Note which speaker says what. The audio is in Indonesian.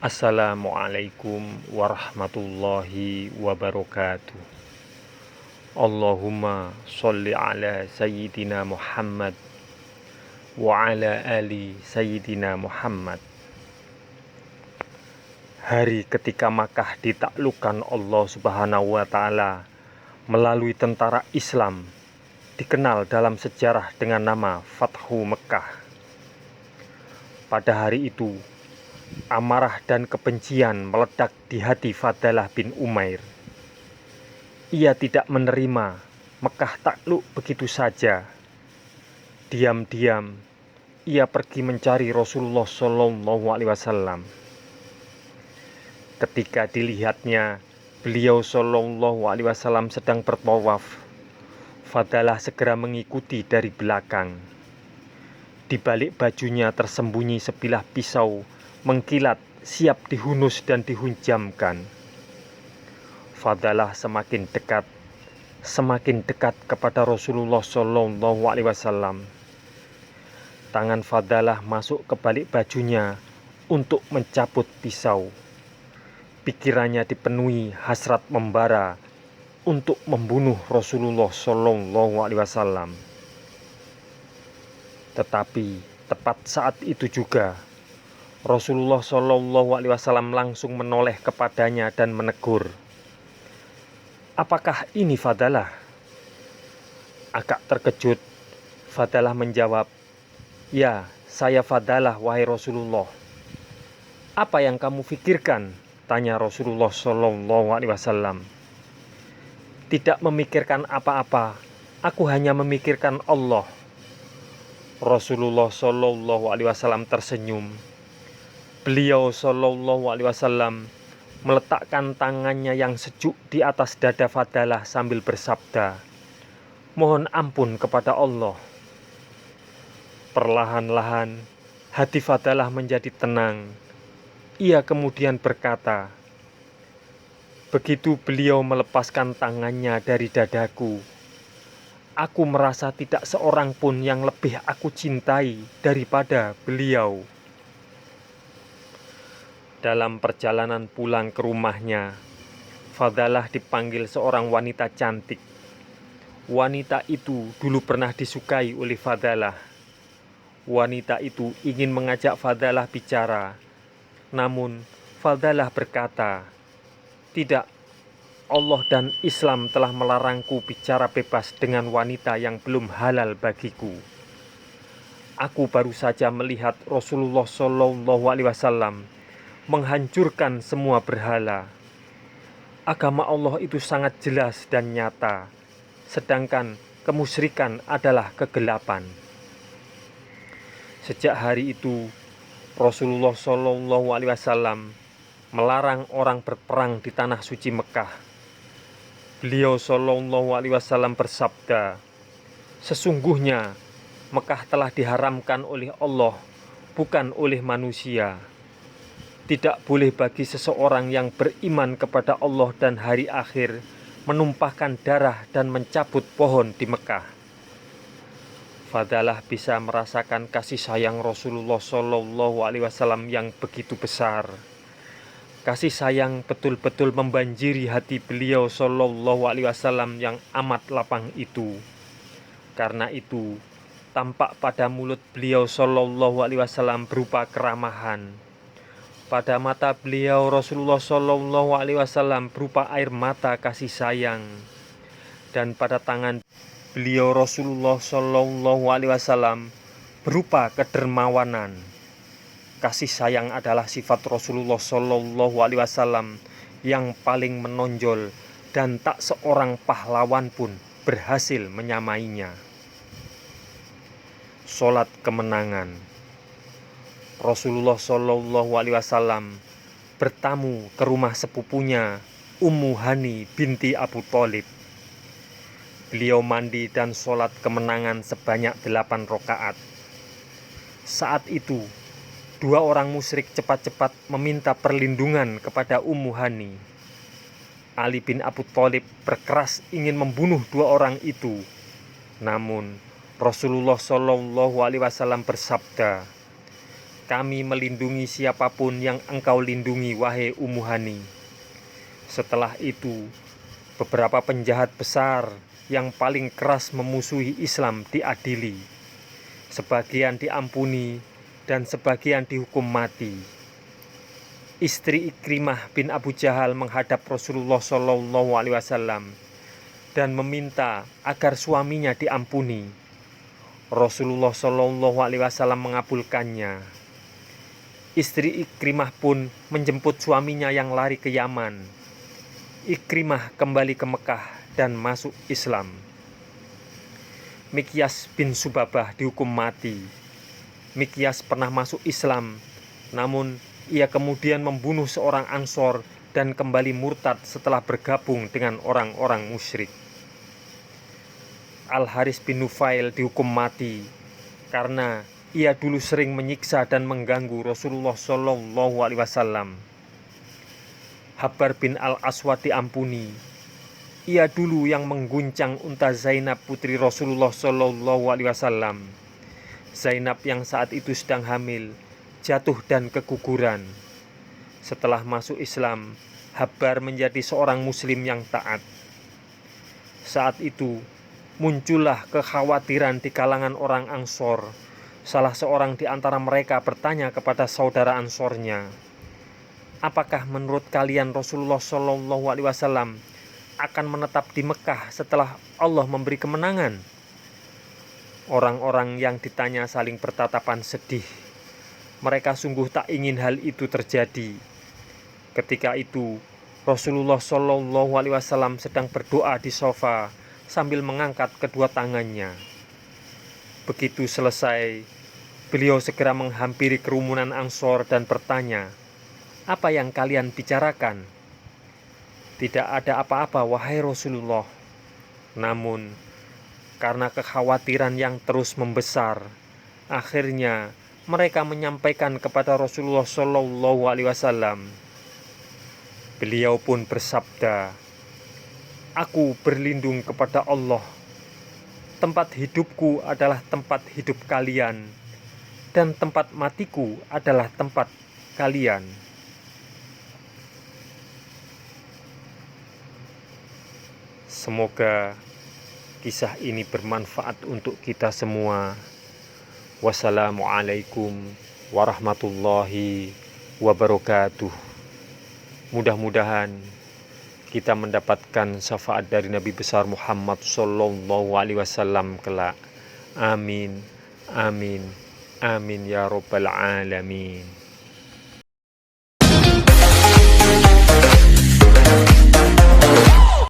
Speaker 1: Assalamualaikum warahmatullahi wabarakatuh. Allahumma sholli ala Sayyidina Muhammad wa ala ali Sayyidina Muhammad. Hari ketika Makkah ditaklukkan Allah Subhanahu wa Ta'ala melalui tentara Islam, dikenal dalam sejarah dengan nama Fathu Mekkah. Pada hari itu, amarah dan kebencian meledak di hati Fadalah bin Umair. Ia tidak menerima Mekkah takluk begitu saja. Diam-diam ia pergi mencari Rasulullah SAW. Ketika dilihatnya beliau SAW sedang bertawaf, Fadalah segera mengikuti dari belakang. Di balik bajunya tersembunyi sebilah pisau mengkilat, siap dihunus dan dihunjamkan. Fadalah semakin dekat kepada Rasulullah SAW. Tangan Fadalah masuk ke balik bajunya untuk mencabut pisau. Pikirannya dipenuhi hasrat membara untuk membunuh Rasulullah SAW. Tetapi tepat saat itu juga Rasulullah SAW langsung menoleh kepadanya dan menegur. "Apakah ini Fadalah?" Agak terkejut, Fadalah menjawab, "Ya, saya Fadalah, wahai Rasulullah." "Apa yang kamu pikirkan?" tanya Rasulullah SAW. "Tidak memikirkan apa-apa, aku hanya memikirkan Allah." Rasulullah SAW tersenyum. Beliau SAW meletakkan tangannya yang sejuk di atas dada Fadalah sambil bersabda, "Mohon ampun kepada Allah." Perlahan-lahan hati Fadalah menjadi tenang. Ia kemudian berkata, "Begitu beliau melepaskan tangannya dari dadaku, aku merasa tidak seorang pun yang lebih aku cintai daripada beliau." Dalam perjalanan pulang ke rumahnya, Fadalah dipanggil seorang wanita cantik. Wanita itu dulu pernah disukai oleh Fadalah. Wanita itu ingin mengajak Fadalah bicara, namun Fadalah berkata, "Tidak, Allah dan Islam telah melarangku bicara bebas dengan wanita yang belum halal bagiku. Aku baru saja melihat Rasulullah SAW menghancurkan semua berhala. Agama Allah itu sangat jelas dan nyata, sedangkan kemusyrikan adalah kegelapan." Sejak hari itu, Rasulullah SAW melarang orang berperang di tanah suci Mekkah. Beliau SAW bersabda, "Sesungguhnya Mekkah telah diharamkan oleh Allah, bukan oleh manusia. Tidak boleh bagi seseorang yang beriman kepada Allah dan hari akhir menumpahkan darah dan mencabut pohon di Mekkah." Fadalah bisa merasakan kasih sayang Rasulullah SAW yang begitu besar. Kasih sayang betul-betul membanjiri hati beliau SAW yang amat lapang itu. Karena itu, tampak pada mulut beliau SAW berupa keramahan. Pada mata beliau Rasulullah SAW berupa air mata kasih sayang. Dan pada tangan beliau Rasulullah SAW berupa kedermawanan. Kasih sayang adalah sifat Rasulullah SAW yang paling menonjol dan tak seorang pahlawan pun berhasil menyamainya. Sholat kemenangan. Rasulullah SAW bertamu ke rumah sepupunya Ummu Hani binti Abu Thalib. Beliau mandi dan sholat kemenangan sebanyak 8 rakaat. Saat itu, 2 orang musyrik cepat-cepat meminta perlindungan kepada Ummu Hani. Ali bin Abu Thalib berkeras ingin membunuh 2 orang itu. Namun Rasulullah SAW bersabda, kami melindungi siapapun yang engkau lindungi, wahai Ummu Hani. Setelah itu, beberapa penjahat besar yang paling keras memusuhi Islam diadili. Sebagian diampuni dan sebagian dihukum mati. Istri Ikrimah bin Abu Jahal menghadap Rasulullah SAW dan meminta agar suaminya diampuni. Rasulullah SAW mengabulkannya. Istri Ikrimah pun menjemput suaminya yang lari ke Yaman. Ikrimah kembali ke Mekah dan masuk Islam. Mikyas bin Subabah dihukum mati. Mikyas pernah masuk Islam, namun ia kemudian membunuh seorang Ansor dan kembali murtad setelah bergabung dengan orang-orang musyrik. Al-Haris bin Nufail dihukum mati karena ia dulu sering menyiksa dan mengganggu Rasulullah SAW. Habbar bin Al-Aswad diampuni. Ia dulu yang mengguncang unta Zainab putri Rasulullah SAW. Zainab yang saat itu sedang hamil jatuh dan keguguran. Setelah masuk Islam, Habbar menjadi seorang muslim yang taat. Saat itu, muncullah kekhawatiran di kalangan orang Ansor. Salah seorang di antara mereka bertanya kepada saudara Ansornya, "Apakah menurut kalian Rasulullah SAW akan menetap di Mekah setelah Allah memberi kemenangan?" Orang-orang yang ditanya saling bertatapan sedih. Mereka sungguh tak ingin hal itu terjadi. Ketika itu, Rasulullah SAW sedang berdoa di sofa sambil mengangkat kedua tangannya. Begitu selesai, beliau segera menghampiri kerumunan Ansor dan bertanya, "Apa yang kalian bicarakan?" "Tidak ada apa-apa, wahai Rasulullah." Namun, karena kekhawatiran yang terus membesar, akhirnya mereka menyampaikan kepada Rasulullah SAW. Beliau pun bersabda, "Aku berlindung kepada Allah. Tempat hidupku adalah tempat hidup kalian, dan tempat matiku adalah tempat kalian." Semoga kisah ini bermanfaat untuk kita semua. Wassalamualaikum warahmatullahi wabarakatuh. Mudah-mudahan kita mendapatkan syafaat dari Nabi besar Muhammad SAW kelak. Amin, amin, amin ya rabbal alamin.